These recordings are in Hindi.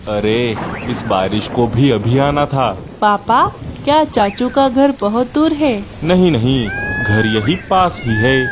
अरे इस बारिश को भी अभी आना था। पापा, क्या चाचू का घर बहुत दूर है? नहीं नहीं, घर यही पास ही है।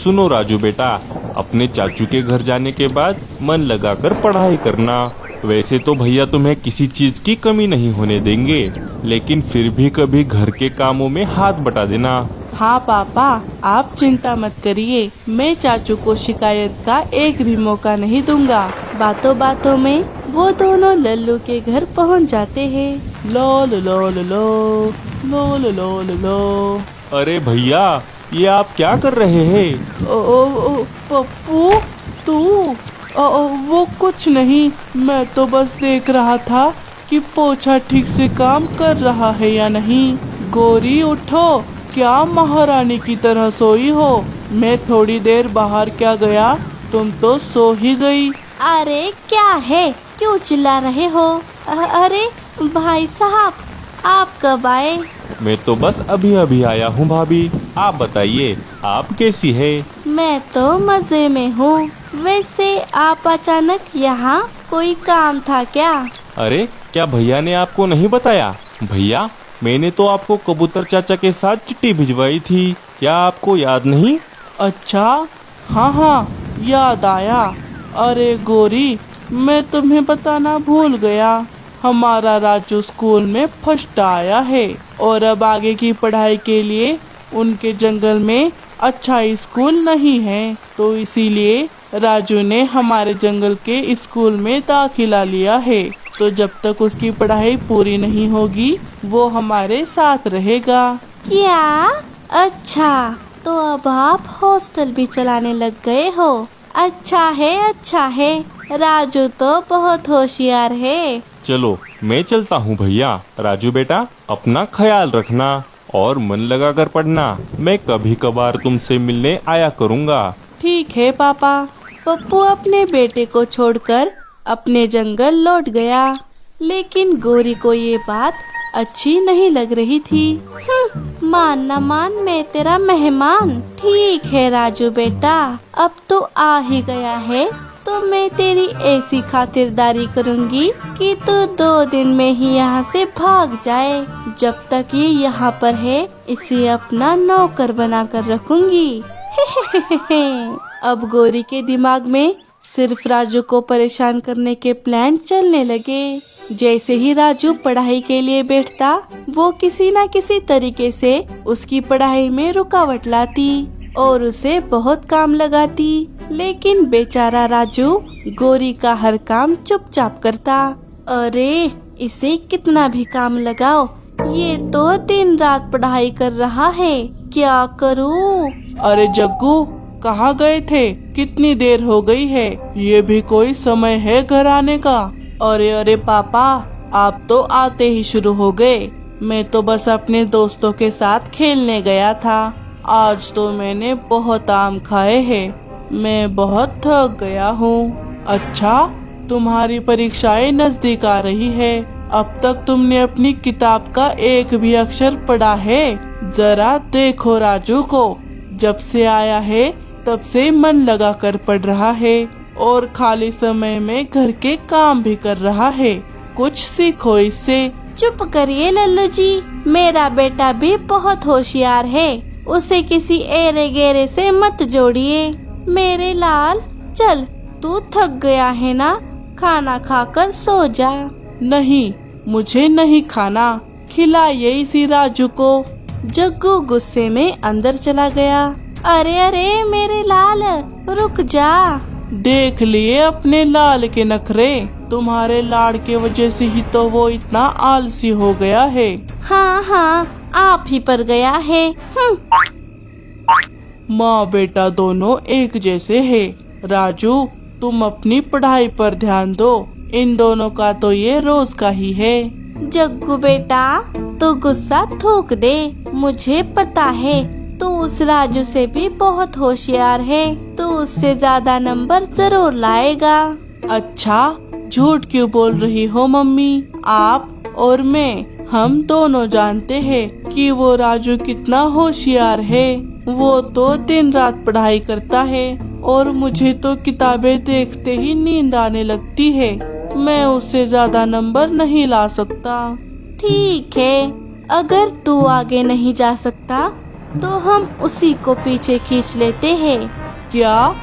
सुनो राजू बेटा, अपने चाचू के घर जाने के बाद मन लगाकर पढ़ाई करना। वैसे तो भैया तुम्हें किसी चीज की कमी नहीं होने देंगे, लेकिन फिर भी कभी घर के कामों में हाथ बटा देना। हाँ पापा, आप चिंता मत करिए, मैं चाचू को शिकायत का एक भी मौका नहीं दूंगा। बातों बातों में वो दोनों लल्लू के घर पहुँच जाते हैं। लो लो लो लो लो लो लो लो लो लो। अरे भैया, ये आप क्या कर रहे हैं? ओ पप्पू, तू? वो कुछ नहीं, मैं तो बस देख रहा था कि पोछा ठीक से काम कर रहा है या नहीं। गोरी उठो, क्या महारानी की तरह सोई हो? मैं थोड़ी देर बाहर क्या गया, तुम तो सो ही गई। अरे क्या है, क्यों चिल्ला रहे हो? अरे भाई साहब, आप कब आए? मैं तो बस अभी अभी आया हूँ भाभी। आप बताइए, आप कैसी है? मैं तो मजे में हूँ। वैसे आप अचानक यहाँ, कोई काम था क्या? अरे क्या भैया ने आपको नहीं बताया? भैया, मैंने तो आपको कबूतर चाचा के साथ चिट्ठी भिजवाई थी, क्या आपको याद नहीं? अच्छा, हाँ हाँ, याद आया। अरे गोरी, मैं तुम्हें बताना भूल गया, हमारा राजू स्कूल में फर्स्ट आया है और अब आगे की पढ़ाई के लिए उनके जंगल में अच्छा स्कूल नहीं है, तो इसीलिए राजू ने हमारे जंगल के स्कूल में दाखिला लिया है। तो जब तक उसकी पढ़ाई पूरी नहीं होगी, वो हमारे साथ रहेगा। क्या? अच्छा, तो अब आप हॉस्टल भी चलाने लग गए हो? अच्छा है, अच्छा है। राजू तो बहुत होशियार है। चलो मैं चलता हूँ भैया। राजू बेटा, अपना ख्याल रखना और मन लगा कर पढ़ना। मैं कभी कभार तुमसे मिलने आया करूँगा। ठीक है पापा। पप्पू अपने बेटे को छोड़कर अपने जंगल लौट गया, लेकिन गोरी को ये बात अच्छी नहीं लग रही थी। मान न मान, मैं तेरा मेहमान। ठीक है राजू बेटा, अब तो आ ही गया है तो मैं तेरी ऐसी खातिरदारी करूंगी कि तू 2 दिन में ही यहाँ से भाग जाए। जब तक ये यहाँ पर है, इसे अपना नौकर बना कर रखूंगी। अब गोरी के दिमाग में सिर्फ राजू को परेशान करने के प्लान चलने लगे। जैसे ही राजू पढ़ाई के लिए बैठता, वो किसी न किसी तरीके से उसकी पढ़ाई में रुकावट लाती और उसे बहुत काम लगाती, लेकिन बेचारा राजू गोरी का हर काम चुपचाप करता। अरे इसे कितना भी काम लगाओ, ये तो दिन रात पढ़ाई कर रहा है, क्या करूं? अरे जग्गू, कहाँ गए थे? कितनी देर हो गई है, ये भी कोई समय है घर आने का? अरे अरे पापा, आप तो आते ही शुरू हो गए। मैं तो बस अपने दोस्तों के साथ खेलने गया था। आज तो मैंने बहुत आम खाए हैं, मैं बहुत थक गया हूँ। अच्छा, तुम्हारी परीक्षाएं नजदीक आ रही है, अब तक तुमने अपनी किताब का एक भी अक्षर पढ़ा है? जरा देखो राजू को, जब से आया है तब से मन लगा कर पढ़ रहा है और खाली समय में घर के काम भी कर रहा है। कुछ सीखो इससे। चुप करिए लल्लू जी, मेरा बेटा भी बहुत होशियार है, उसे किसी एरे गेरे से मत जोड़िए। मेरे लाल, चल, तू थक गया है ना, खाना खाकर सो जा। नहीं, मुझे नहीं खाना, खिलाइए इसी राजू को। जग्गू गुस्से में अंदर चला गया। अरे अरे मेरे लाल, रुक जा। देख लिए अपने लाल के नखरे, तुम्हारे लाड़ के वजह से ही तो वो इतना आलसी हो गया है। हाँ हाँ, आप ही पर गया है। माँ बेटा दोनों एक जैसे है। राजू, तुम अपनी पढ़ाई पर ध्यान दो, इन दोनों का तो ये रोज का ही है। जग्गू बेटा, तो गुस्सा थूक दे, मुझे पता है तो उस राजू से भी बहुत होशियार है, तो उससे ज्यादा नंबर जरूर लाएगा। अच्छा, झूठ क्यों बोल रही हो मम्मी? आप और मैं, हम दोनों जानते हैं कि वो राजू कितना होशियार है। वो तो दिन रात पढ़ाई करता है और मुझे तो किताबें देखते ही नींद आने लगती है। मैं उससे ज्यादा नंबर नहीं ला सकता। ठीक है, अगर तू आगे नहीं जा सकता तो हम उसी को पीछे खींच लेते हैं। क्या?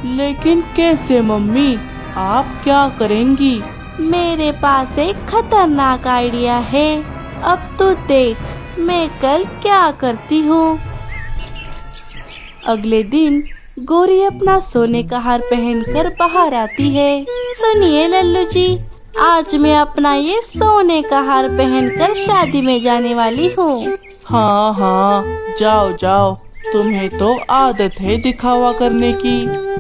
लेकिन कैसे मम्मी? आप क्या करेंगी? मेरे पास एक खतरनाक आइडिया है। अब तो देख मैं कल क्या करती हूँ। अगले दिन गोरी अपना सोने का हार पहनकर बाहर आती है। सुनिए लल्लू जी, आज मैं अपना ये सोने का हार पहनकर शादी में जाने वाली हूँ। हाँ हाँ, जाओ जाओ, तुम्हें तो आदत है दिखावा करने की।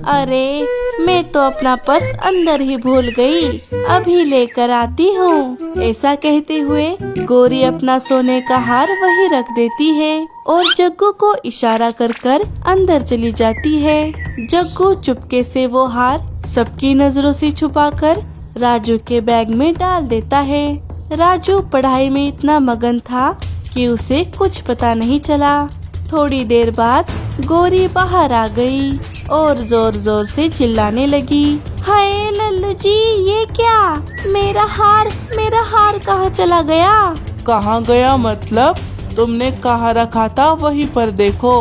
अरे मैं तो अपना पर्स अंदर ही भूल गई, अभी लेकर आती हूँ। ऐसा कहते हुए गोरी अपना सोने का हार वहीं रख देती है और जग्गू को इशारा कर कर अंदर चली जाती है। जग्गू चुपके से वो हार सबकी नजरों से छुपाकर राजू के बैग में डाल देता है। राजू पढ़ाई में इतना मगन था कि उसे कुछ पता नहीं चला। थोड़ी देर बाद गोरी बाहर आ गई और जोर जोर से चिल्लाने लगी। हाय लल्लू जी, ये क्या? मेरा हार कहाँ चला गया? कहाँ गया मतलब? तुमने कहाँ रखा था वहीं पर देखो।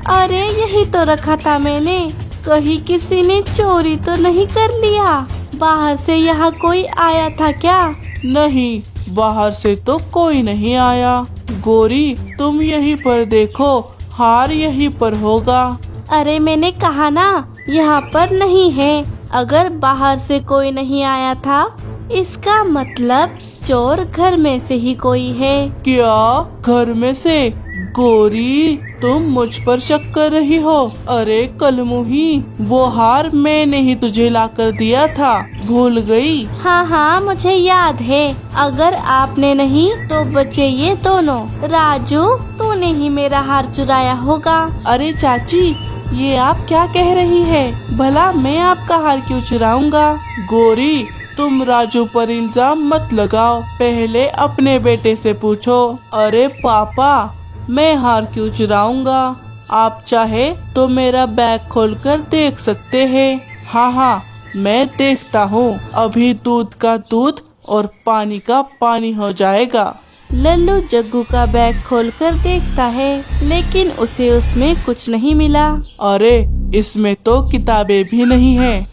अरे यही तो रखा था मैंने, कहीं किसी ने चोरी तो नहीं कर लिया? बाहर से यहाँ कोई आया था क्या? नहीं, बाहर से तो कोई नहीं आया। गोरी तुम यहीं पर देखो, हार यहीं पर होगा। अरे मैंने कहा ना यहाँ पर नहीं है। अगर बाहर से कोई नहीं आया था इसका मतलब चोर घर में से ही कोई है। क्या? घर में से? गोरी तुम मुझ पर शक कर रही हो? अरे कलमुही, वो हार मैंने ही तुझे लाकर दिया था, भूल गई? हाँ हाँ मुझे याद है। अगर आपने नहीं तो बचे ये दोनों। राजू तूने ही मेरा हार चुराया होगा। अरे चाची, ये आप क्या कह रही है? भला मैं आपका हार क्यों चुराऊंगा? गोरी तुम राजू पर इल्जाम मत लगाओ, पहले अपने बेटे से पूछो। अरे पापा, मैं हार क्यों चुराऊंगा? आप चाहे तो मेरा बैग खोलकर देख सकते हैं। हाँ हाँ, मैं देखता हूँ। अभी दूध का दूध और पानी का पानी हो जाएगा। लल्लू जग्गू का बैग खोलकर देखता है, लेकिन उसे उसमें कुछ नहीं मिला। अरे इसमें तो किताबें भी नहीं है।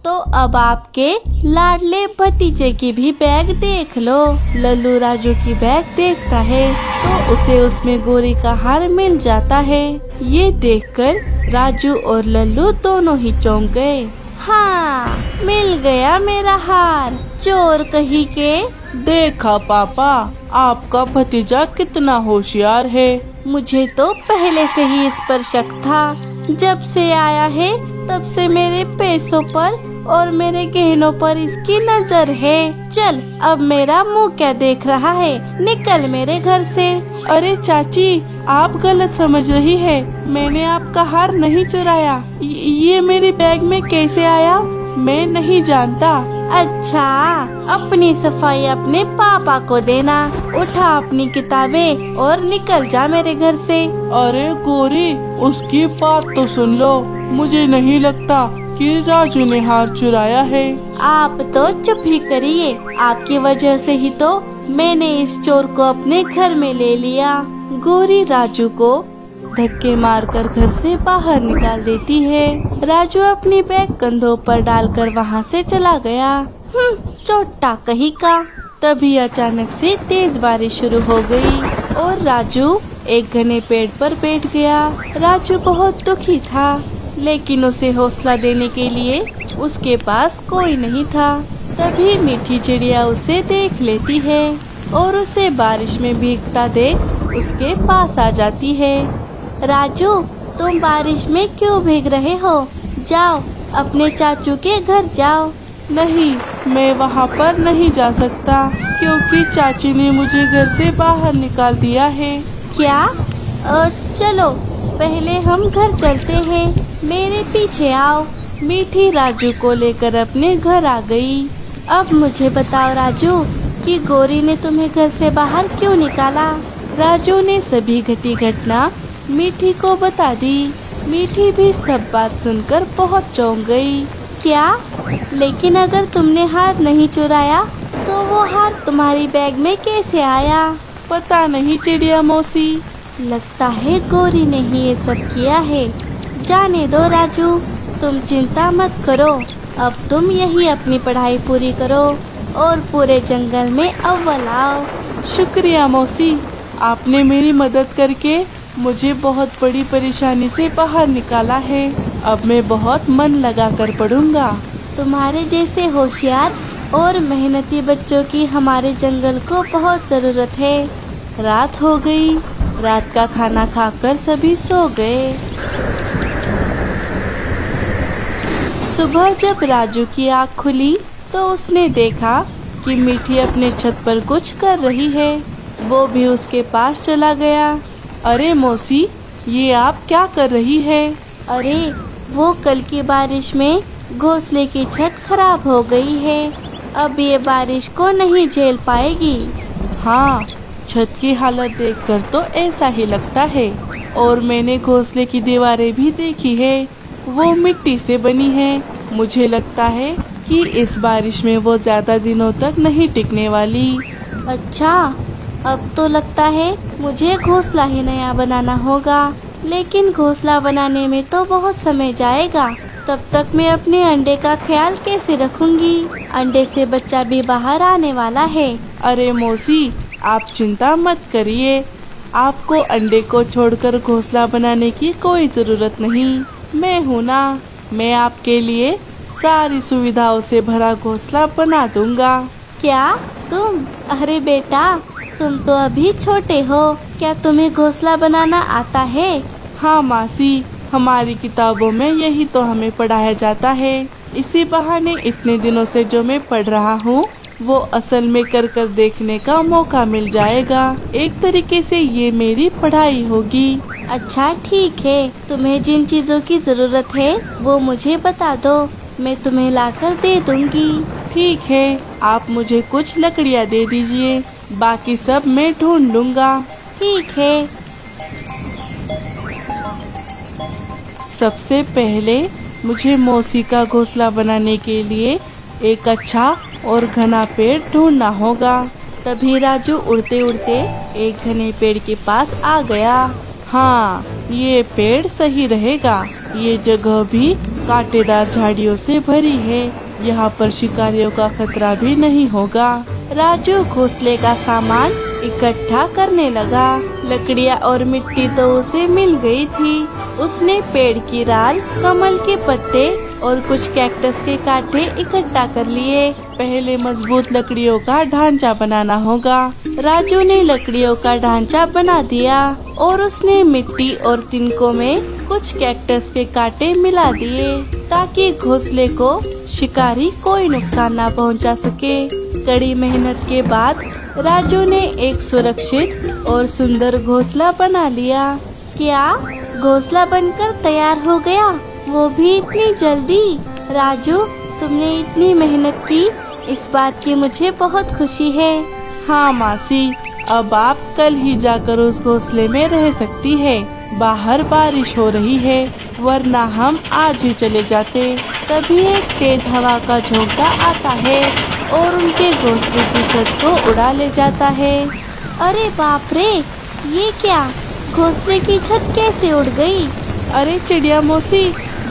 तो अब आपके लाडले भतीजे की भी बैग देख लो। लल्लू राजू की बैग देखता है तो उसे उसमें गोरी का हार मिल जाता है। ये देखकर राजू और लल्लू दोनों ही चौंक गए। हाँ, मिल गया मेरा हार, चोर कहीं के। देखा पापा, आपका भतीजा कितना होशियार है। मुझे तो पहले से ही इस पर शक था। जब से आया है तब से मेरे पैसों पर और मेरे गहनों पर इसकी नजर है। चल अब मेरा मुंह क्या देख रहा है, निकल मेरे घर से। अरे चाची, आप गलत समझ रही है। मैंने आपका हार नहीं चुराया। ये मेरे बैग में कैसे आया मैं नहीं जानता। अच्छा, अपनी सफाई अपने पापा को देना। उठा अपनी किताबें और निकल जा मेरे घर से। अरे गोरी, उसकी बात तो सुन लो। मुझे नहीं लगता कि राजू ने हार चुराया है। आप तो चुप ही करिए, आपकी वजह से ही तो मैंने इस चोर को अपने घर में ले लिया। गोरी राजू को धक्के मारकर घर से बाहर निकाल देती है। राजू अपनी बैग कंधों पर डालकर वहाँ से चला गया। चोटा कहीं का। तभी अचानक से तेज बारिश शुरू हो गई और राजू एक घने पेड़ पर बैठ गया। राजू बहुत दुखी था, लेकिन उसे हौसला देने के लिए उसके पास कोई नहीं था। तभी मीठी चिड़िया उसे देख लेती है और उसे बारिश में भीगता देख उसके पास आ जाती है। राजू, तुम बारिश में क्यों भीग रहे हो? जाओ अपने चाचू के घर जाओ। नहीं, मैं वहाँ पर नहीं जा सकता क्योंकि चाची ने मुझे घर से बाहर निकाल दिया है। क्या? चलो पहले हम घर चलते हैं, मेरे पीछे आओ। मीठी राजू को लेकर अपने घर आ गई। अब मुझे बताओ राजू कि गोरी ने तुम्हें घर से बाहर क्यों निकाला? राजू ने सभी घटी घटना मीठी को बता दी। मीठी भी सब बात सुनकर बहुत चौंक गई। क्या? लेकिन अगर तुमने हार नहीं चुराया तो वो हार तुम्हारी बैग में कैसे आया? पता नहीं चिड़िया मौसी। लगता है गौरी ने ही ये सब किया है। जाने दो राजू, तुम चिंता मत करो। अब तुम यही अपनी पढ़ाई पूरी करो और पूरे जंगल में अव्वल आओ। शुक्रिया मौसी, आपने मेरी मदद करके मुझे बहुत बड़ी परेशानी से बाहर निकाला है। अब मैं बहुत मन लगा कर पढ़ूंगा। तुम्हारे जैसे होशियार और मेहनती बच्चों की हमारे जंगल को बहुत ज़रूरत है। रात हो गई। रात का खाना खाकर सभी सो गए। सुबह जब राजू की आँख खुली तो उसने देखा कि मीठी अपने छत पर कुछ कर रही है। वो भी उसके पास चला गया। अरे मौसी, ये आप क्या कर रही है? अरे वो कल की बारिश में घोंसले की छत खराब हो गई है। अब ये बारिश को नहीं झेल पाएगी। हाँ, छत की हालत देखकर तो ऐसा ही लगता है। और मैंने घोंसले की दीवारें भी देखी है, वो मिट्टी से बनी है। मुझे लगता है कि इस बारिश में वो ज़्यादा दिनों तक नहीं टिकने वाली। अच्छा, अब तो लगता है मुझे घोंसला ही नया बनाना होगा। लेकिन घोंसला बनाने में तो बहुत समय जाएगा। तब तक मैं अपने अंडे का ख्याल कैसे रखूंगी? अंडे से बच्चा भी बाहर आने वाला है। अरे मौसी, आप चिंता मत करिए। आपको अंडे को छोड़कर घोंसला बनाने की कोई ज़रूरत नहीं। मैं हूँ ना, मैं आपके लिए सारी सुविधाओं से भरा घोंसला बना दूंगा। क्या तुम? अरे बेटा, तुम तो अभी छोटे हो। क्या तुम्हें घोंसला बनाना आता है? हाँ मासी, हमारी किताबों में यही तो हमें पढ़ाया जाता है। इसी बहाने इतने दिनों से जो मैं पढ़ रहा हूँ वो असल में कर कर देखने का मौका मिल जाएगा। एक तरीके से ये मेरी पढ़ाई होगी। अच्छा ठीक है, तुम्हें जिन चीज़ों की ज़रूरत है वो मुझे बता दो, मैं तुम्हें लाकर दे दूंगी। ठीक है, आप मुझे कुछ लकड़ियाँ दे दीजिए, बाकी सब मैं ढूंढ लूँगा। ठीक है। सबसे पहले मुझे मौसी का घोंसला बनाने के लिए एक अच्छा और घना पेड़ ढूंढना होगा। तभी राजू उड़ते उड़ते एक घने पेड़ के पास आ गया। हाँ, ये पेड़ सही रहेगा। ये जगह भी कांटेदार झाड़ियों से भरी है। यहाँ पर शिकारियों का खतरा भी नहीं होगा। राजू घोंसले का सामान इकट्ठा करने लगा। लकड़ियाँ और मिट्टी तो उसे मिल गई थी। उसने पेड़ की राल, कमल के पत्ते और कुछ कैक्टस के कांटे इकट्ठा कर लिए। पहले मजबूत लकड़ियों का ढांचा बनाना होगा। राजू ने लकड़ियों का ढांचा बना दिया और उसने मिट्टी और तिनकों में कुछ कैक्टस के कांटे मिला दिए ताकि घोंसले को शिकारी कोई नुकसान ना पहुंचा सके। कड़ी मेहनत के बाद राजू ने एक सुरक्षित और सुंदर घोंसला बना लिया। क्या घोंसला बनकर तैयार हो गया? वो भी इतनी जल्दी? राजू, तुमने इतनी मेहनत की, इस बात की मुझे बहुत खुशी है। हाँ मासी, अब आप कल ही जाकर उस घोंसले में रह सकती है। बाहर बारिश हो रही है, वरना हम आज ही चले जाते। तभी एक तेज हवा का झोंका आता है और उनके घोंसले की छत को उड़ा ले जाता है। अरे बाप रे, ये क्या? घोंसले की छत कैसे उड़ गई? अरे चिड़िया मौसी,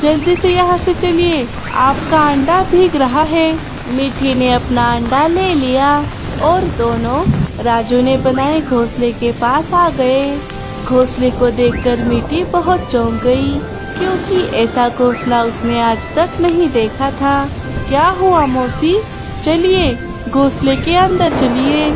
जल्दी से यहाँ से चलिए, आपका अंडा भीग रहा है। मीठी ने अपना अंडा ले लिया और दोनों राजू ने बनाए घोंसले के पास आ गए। घोंसले को देखकर मीठी बहुत चौंक गई, क्योंकि ऐसा घोंसला उसने आज तक नहीं देखा था। क्या हुआ मौसी? चलिए घोंसले के अंदर चलिए।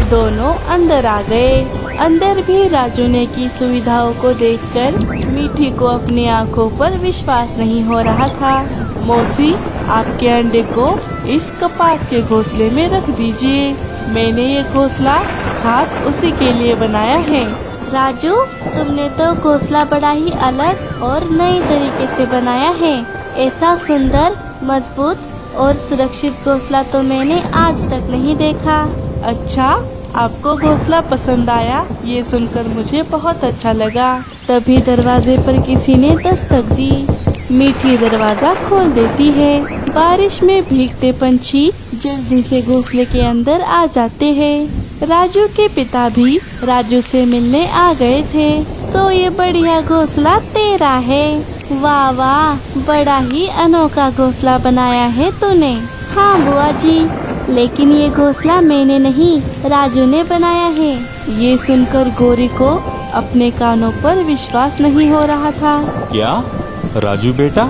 दोनों अंदर आ गए। अंदर भी राजू ने की सुविधाओं को देखकर मीठी को अपनी आंखों पर विश्वास नहीं हो रहा था। मौसी, आपके अंडे को इस कपास के घोंसले में रख दीजिए। मैंने ये घोंसला खास उसी के लिए बनाया है। राजू, तुमने तो घोंसला बड़ा ही अलग और नए तरीके से बनाया है। ऐसा सुंदर, मजबूत और सुरक्षित घोंसला तो मैंने आज तक नहीं देखा। अच्छा, आपको घोंसला पसंद आया? ये सुनकर मुझे बहुत अच्छा लगा। तभी दरवाजे पर किसी ने दस्तक दी। मीठी दरवाजा खोल देती है। बारिश में भीगते पंछी जल्दी से घोंसले के अंदर आ जाते हैं। राजू के पिता भी राजू से मिलने आ गए थे। तो ये बढ़िया घोंसला तेरा है। वाह वाह, बड़ा ही अनोखा घोंसला बनाया है तूने। हाँ बुआ जी, लेकिन ये घोंसला मैंने नहीं, राजू ने बनाया है। ये सुनकर गौरी को अपने कानों पर विश्वास नहीं हो रहा था। क्या राजू बेटा,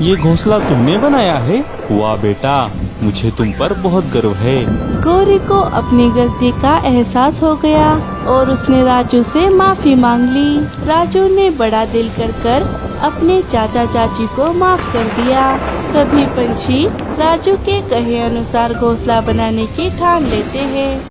ये घोंसला तुमने बनाया है? वाह बेटा, मुझे तुम पर बहुत गर्व है। गौरी को अपनी गलती का एहसास हो गया और उसने राजू से माफी मांग ली। राजू ने बड़ा दिल कर अपने चाचा चाची को माफ कर दिया। सभी पंछी राजू के कहे अनुसार घोंसला बनाने की ठान लेते हैं।